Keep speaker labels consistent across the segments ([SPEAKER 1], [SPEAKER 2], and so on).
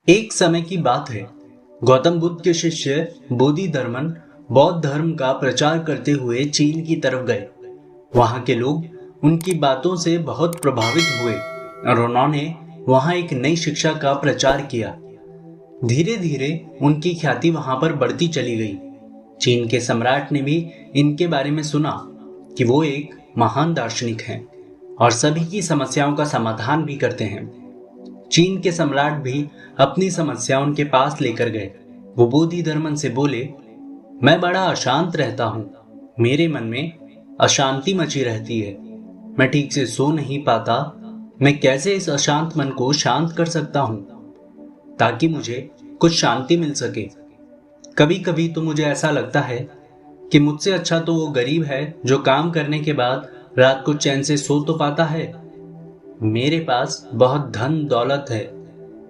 [SPEAKER 1] एक समय की बात है। गौतम बुद्ध के शिष्य बोधिधर्मन बौद्ध धर्म का प्रचार करते हुए चीन की तरफ गए। वहां के लोग उनकी बातों से बहुत प्रभावित हुए और उन्होंने वहां एक नई शिक्षा का प्रचार किया। धीरे धीरे उनकी ख्याति वहां पर बढ़ती चली गई। चीन के सम्राट ने भी इनके बारे में सुना कि वो एक महान दार्शनिक हैं और सभी की समस्याओं का समाधान भी करते हैं। चीन के सम्राट भी अपनी समस्या उनके पास लेकर गए। वो बोधिधर्मन से बोले, मैं बड़ा अशांत रहता हूँ। मेरे मन में अशांति मची रहती है। मैं ठीक से सो नहीं पाता। मैं कैसे इस अशांत मन को शांत कर सकता हूँ ताकि मुझे कुछ शांति मिल सके। कभी कभी तो मुझे ऐसा लगता है कि मुझसे अच्छा तो वो गरीब है जो काम करने के बाद रात को चैन से सो तो पाता है। मेरे पास बहुत धन दौलत है,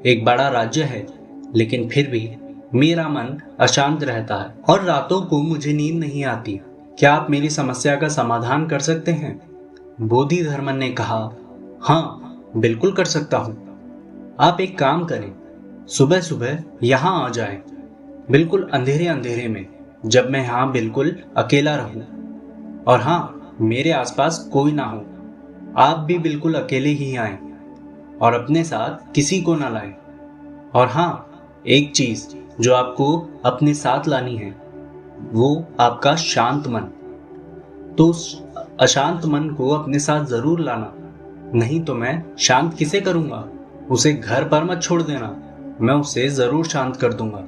[SPEAKER 1] एक बड़ा राज्य है, लेकिन फिर भी मेरा मन अशांत रहता है और रातों को मुझे नींद नहीं आती। क्या आप मेरी समस्या का समाधान कर सकते हैं? बोधिधर्मन ने कहा, हाँ, बिल्कुल कर सकता हूँ। आप एक काम करें, सुबह सुबह यहाँ आ जाएं, बिल्कुल अंधेरे अंधेरे में, जब मैं यहाँ बिल्कुल अकेला रहूं। और हाँ, मेरे आसपास कोई ना हो। आप भी बिल्कुल अकेले ही आएं और अपने साथ किसी को ना लाएं। और हाँ, एक चीज जो आपको अपने साथ लानी है, वो आपका शांत मन। तो उस अशांत मन को अपने साथ जरूर लाना, नहीं तो मैं शांत किसे करूंगा? उसे घर पर मत छोड़ देना, मैं उसे जरूर शांत कर दूंगा,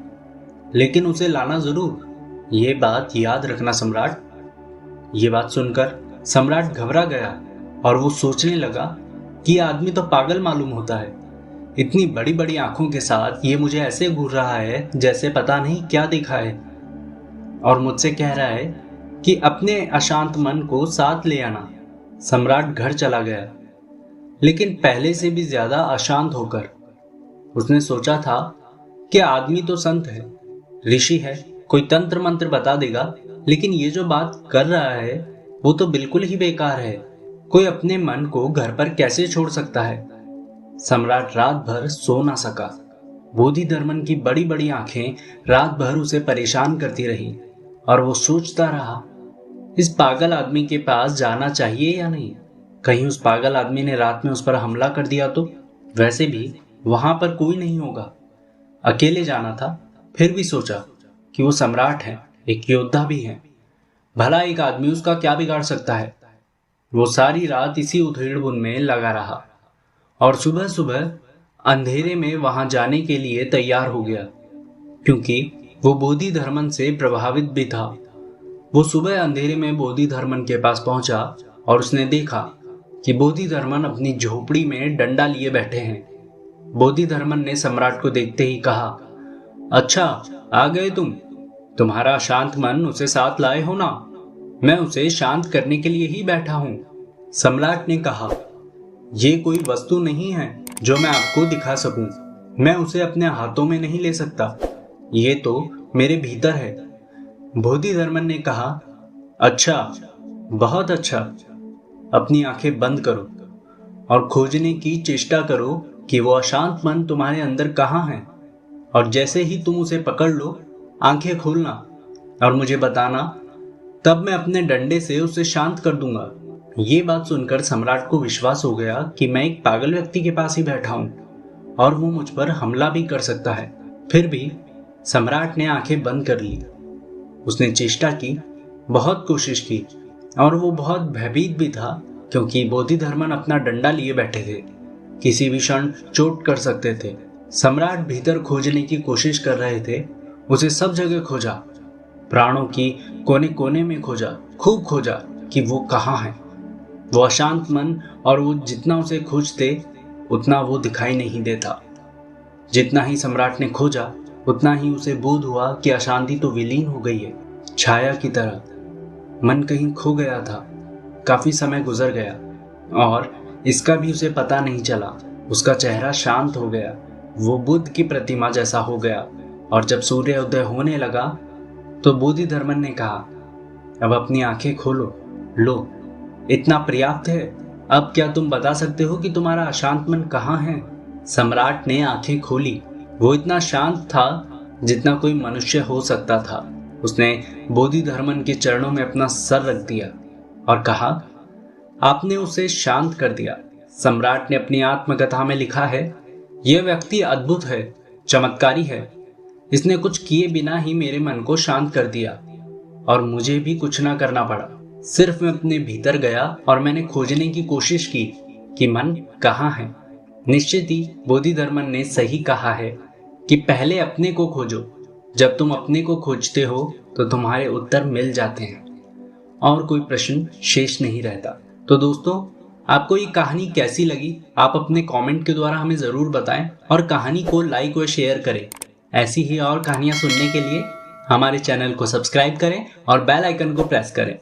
[SPEAKER 1] लेकिन उसे लाना जरूर। ये बात याद रखना सम्राट। ये बात सुनकर सम्राट घबरा गया और वो सोचने लगा कि ये आदमी तो पागल मालूम होता है। इतनी बड़ी बड़ी आंखों के साथ ये मुझे ऐसे घूर रहा है जैसे पता नहीं क्या देखा है, और मुझसे कह रहा है कि अपने अशांत मन को साथ ले आना। सम्राट घर चला गया, लेकिन पहले से भी ज्यादा अशांत होकर। उसने सोचा था कि आदमी तो संत है, ऋषि है, कोई तंत्र मंत्र बता देगा, लेकिन ये जो बात कर रहा है वो तो बिल्कुल ही बेकार है। कोई अपने मन को घर पर कैसे छोड़ सकता है? सम्राट रात भर सो ना सका। बोधिधर्मन की बड़ी बड़ी आंखें रात भर उसे परेशान करती रही और वो सोचता रहा, इस पागल आदमी के पास जाना चाहिए या नहीं? कहीं उस पागल आदमी ने रात में उस पर हमला कर दिया तो? वैसे भी वहां पर कोई नहीं होगा, अकेले जाना था। फिर भी सोचा कि वो सम्राट है, एक योद्धा भी है, भला एक आदमी उसका क्या बिगाड़ सकता है। वो सारी रात इसी उधेड़-बुन में लगा रहा और सुबह सुबह अंधेरे में वहां जाने के लिए तैयार हो गया, क्योंकि वो बोधिधर्मन से प्रभावित भी था। वो सुबह अंधेरे में बोधिधर्मन के पास पहुंचा और उसने देखा कि बोधिधर्मन अपनी झोपड़ी में डंडा लिए बैठे हैं। बोधिधर्मन ने सम्राट को देखते ही कहा, अच्छा, आ गए तुम। तुम्हारा शांत मन उसे साथ लाए हो ना? मैं उसे शांत करने के लिए ही बैठा हूं। सम्राट ने कहा, ये कोई वस्तु नहीं है जो मैं आपको दिखा सकूं। मैं उसे अपने हाथों में नहीं ले सकता, ये तो मेरे भीतर है। बोधिधर्मन ने कहा, अच्छा, बहुत अच्छा। अपनी आंखें बंद करो और खोजने की चेष्टा करो कि वो अशांत मन तुम्हारे अंदर कहाँ है, और जैसे ही तुम उसे पकड़ लो, आंखें खोलना और मुझे बताना, तब मैं अपने डंडे से उसे शांत कर दूंगा। ये बात सुनकर सम्राट को विश्वास हो गया कि मैं एक पागल व्यक्ति के पास ही बैठा हूं और वो मुझ पर हमला भी कर सकता है। फिर भी सम्राट ने आंखें बंद कर ली। उसने चेष्टा की, बहुत कोशिश की, और वो बहुत भयभीत भी था, क्योंकि बोधिधर्मन अपना डंडा लिए बैठे थे, किसी भी क्षण चोट कर सकते थे। सम्राट भीतर खोजने की कोशिश कर रहे थे। उसे सब जगह खोजा, प्राणों की कोने कोने में खोजा, खूब खोजा कि वो कहाँ है, वो अशांत मन। और वो जितना उसे खोजते उतना वो दिखाई नहीं देता। जितना ही सम्राट ने खोजा उतना ही उसे बोध हुआ कि अशांति तो विलीन हो गई है, छाया की तरह। मन कहीं खो गया था। काफी समय गुजर गया और इसका भी उसे पता नहीं चला। उसका चेहरा शांत हो गया, वो बुद्ध की प्रतिमा जैसा हो गया। और जब सूर्योदय होने लगा तो बोधिधर्मन ने कहा, अब अपनी आंखें खोलो, लो, इतना पर्याप्त है। अब क्या तुम बता सकते हो कि तुम्हारा अशांत मन कहाँ है? सम्राट ने आंखें खोली वो इतना शांत था जितना कोई मनुष्य हो सकता था। उसने बोधिधर्मन के चरणों में अपना सर रख दिया और कहा, आपने उसे शांत कर दिया। सम्राट ने अपनी आत्मकथा में लिखा है, यह व्यक्ति अद्भुत है, चमत्कारी है। इसने कुछ किए बिना ही मेरे मन को शांत कर दिया और मुझे भी कुछ ना करना पड़ा। सिर्फ मैं अपने भीतर गया और मैंने खोजने की कोशिश की कि मन कहाँ है। निश्चित ही बोधिधर्मन ने सही कहा है कि पहले अपने को खोजो। जब तुम अपने को खोजते हो तो तुम्हारे उत्तर मिल जाते हैं और कोई प्रश्न शेष नहीं रहता। तो दोस्तों, आपको ये कहानी कैसी लगी आप अपने कमेंट के द्वारा हमें ज़रूर बताएं और कहानी को लाइक व शेयर करें। ऐसी ही और कहानियाँ सुनने के लिए हमारे चैनल को सब्सक्राइब करें और बेल आइकन को प्रेस करें।